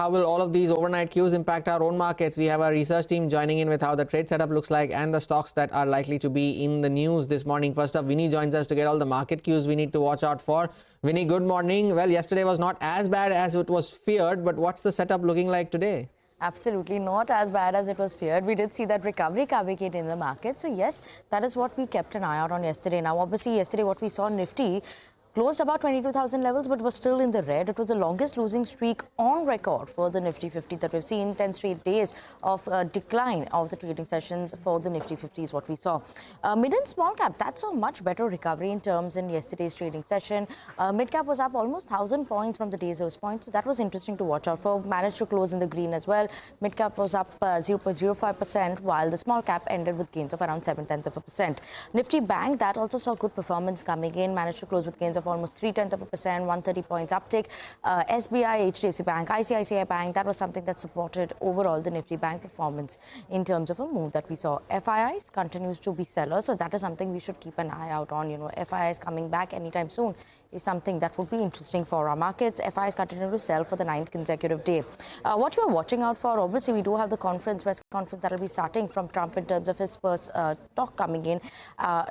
How will all of these overnight cues impact our own markets? We have our research team joining in with how the trade setup looks like and the stocks that are likely to be in the news this morning. First up, Vinny joins us to get all the market cues we need to watch out for. Vinny, good morning. Well, yesterday was not as bad as it was feared, but what's the setup looking like today? Absolutely not as bad as it was feared. We did see that recovery coming in the market. So yes, that is what we kept an eye out on yesterday. Now, obviously, yesterday what we saw, Nifty closed about 22,000 levels, but was still in the red. It was the longest losing streak on record for the Nifty 50 that we've seen. 10 straight days of decline of the trading sessions for the Nifty 50 is what we saw. Mid and small cap, that saw much better recovery in terms in yesterday's trading session. Mid cap was up almost 1,000 points from the day's lowest point, so that was interesting to watch out for. Managed to close in the green as well. Mid cap was up 0.05%, while the small cap ended with gains of around 0.7%. Nifty Bank, that also saw good performance coming in, managed to close with gains of almost 0.3%, 130 points uptick. SBI, HDFC Bank, ICICI Bank, that was something that supported overall the Nifty Bank performance in terms of a move that we saw. FIIs continues to be sellers, so that is something we should keep an eye out on. FIIs coming back anytime soon is something that would be interesting for our markets. FIIs continue to sell for the 9th consecutive day. What we are watching out for, obviously, we do have the press conference that will be starting from Trump in terms of his first talk coming in.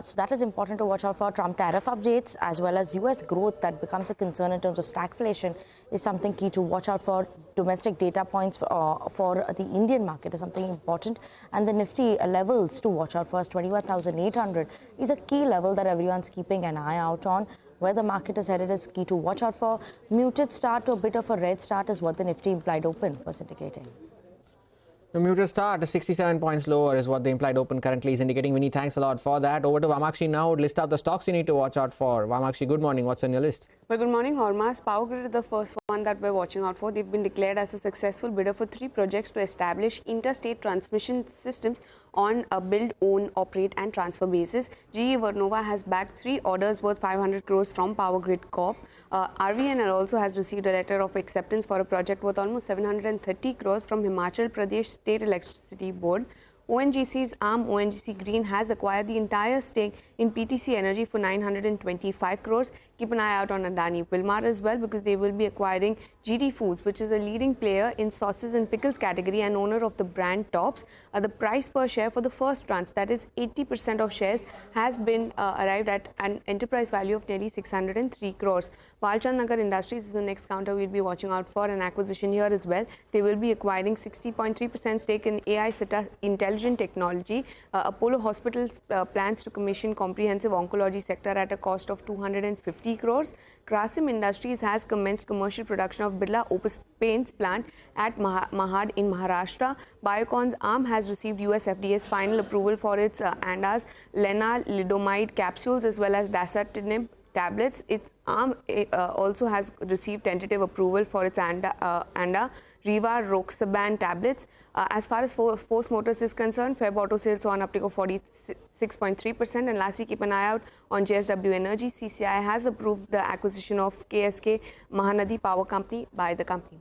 So that is important to watch out for. Trump tariff updates as well as US growth that becomes a concern in terms of stagflation is something key to watch out for. Domestic data points for the Indian market is something important. And the Nifty levels to watch out for is 21,800 is a key level that everyone's keeping an eye out on. Where the market is headed is key to watch out for. Muted start to a bit of a red start is what the Nifty implied open was indicating. The muted start, 67 points lower is what the implied open currently is indicating. Vinny, thanks a lot for that. Over to Vamakshi now to list out the stocks you need to watch out for. Vamakshi, good morning. What's on your list? Well, good morning, Hormas. Power Grid is the first one that we're watching out for. They've been declared as a successful bidder for 3 projects to establish interstate transmission systems on a build, own, operate and transfer basis. GE Vernova has bagged 3 orders worth 500 crores from Power Grid Corp. RVNL also has received a letter of acceptance for a project worth almost 730 crores from Himachal Pradesh State Electricity Board. ONGC's arm ONGC Green has acquired the entire stake in PTC Energy for 925 crores. Keep an eye out on Adani Wilmar as well, because they will be acquiring GD Foods, which is a leading player in sauces and pickles category and owner of the brand Tops. The price per share for the first tranche, that is 80% of shares, has been arrived at an enterprise value of nearly 603 crores. Walchand Nagar Industries is the next counter we'll be watching out for an acquisition here as well. They will be acquiring 60.3% stake in AI Intelligent Technology. Apollo Hospitals plans to commission comprehensive oncology sector at a cost of 250 crores. Grasim Industries has commenced commercial production of Birla Opus Paints plant at Mahad in Maharashtra. Biocon's arm has received US FDA's final approval for its ANDAs, lenalidomide capsules as well as dasatinib tablets. Its arm also has received tentative approval for its ANDA Riva Roxaban tablets. As far as Force Motors is concerned, Feb Auto sales saw an uptick of 46.3%. And lastly, keep an eye out on JSW Energy. CCI has approved the acquisition of KSK Mahanadi Power Company by the company.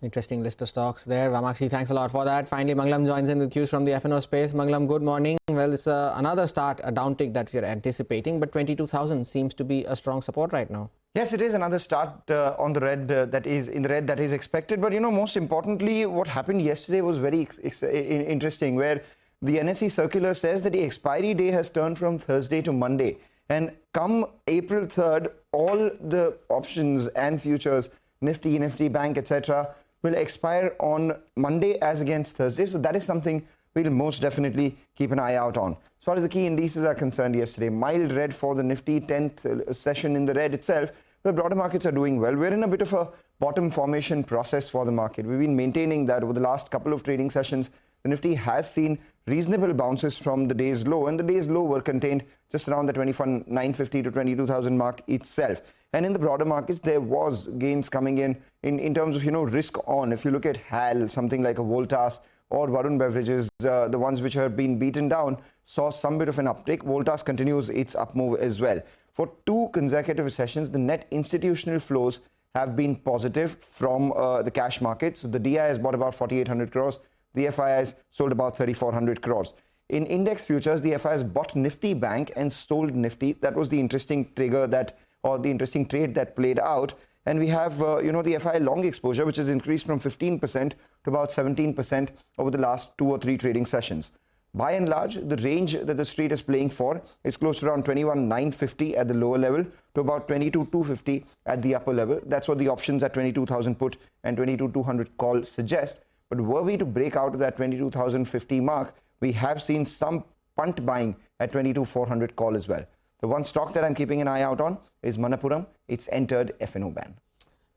Interesting list of stocks there. Vamakshi, thanks a lot for that. Finally, Mangalam joins in with cues from the FNO space. Mangalam, good morning. Well, it's another start, a downtick that you're anticipating, but 22,000 seems to be a strong support right now. Yes, it is another start on the red that is in the red that is expected. But, most importantly, what happened yesterday was very interesting, where the NSE circular says that the expiry day has turned from Thursday to Monday. And come April 3rd, all the options and futures, Nifty Bank, etc., will expire on Monday as against Thursday. So that is something we'll most definitely keep an eye out on. As far as the key indices are concerned yesterday, mild red for the Nifty, 10th session in the red itself. The broader markets are doing well. We're in a bit of a bottom formation process for the market. We've been maintaining that over the last couple of trading sessions. The Nifty has seen reasonable bounces from the day's low, and the day's low were contained just around the 21,950 to 22,000 mark itself. And in the broader markets, there was gains coming in terms of, risk on. If you look at HAL, something like a Voltas or Varun Beverages, the ones which have been beaten down, saw some bit of an uptick. Voltas continues its up move as well. For 2 consecutive sessions, the net institutional flows have been positive from the cash market. So the DI has bought about 4,800 crores. The FIIs sold about 3,400 crores. In index futures, the FIIs bought Nifty Bank and sold Nifty. That was the interesting trigger the interesting trade that played out. And we have, the FI long exposure, which has increased from 15% to about 17% over the last 2 or 3 trading sessions. By and large, the range that the street is playing for is close to around 21,950 at the lower level to about 22,250 at the upper level. That's what the options at 22,000 put and 22,200 call suggest. But were we to break out of that 22,050 mark, we have seen some punt buying at 22,400 call as well. The one stock that I'm keeping an eye out on is Manappuram. It's entered F&O ban.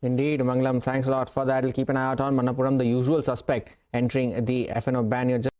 Indeed, Mangalam, thanks a lot for that. We'll keep an eye out on Manappuram, the usual suspect entering the F&O ban. You're just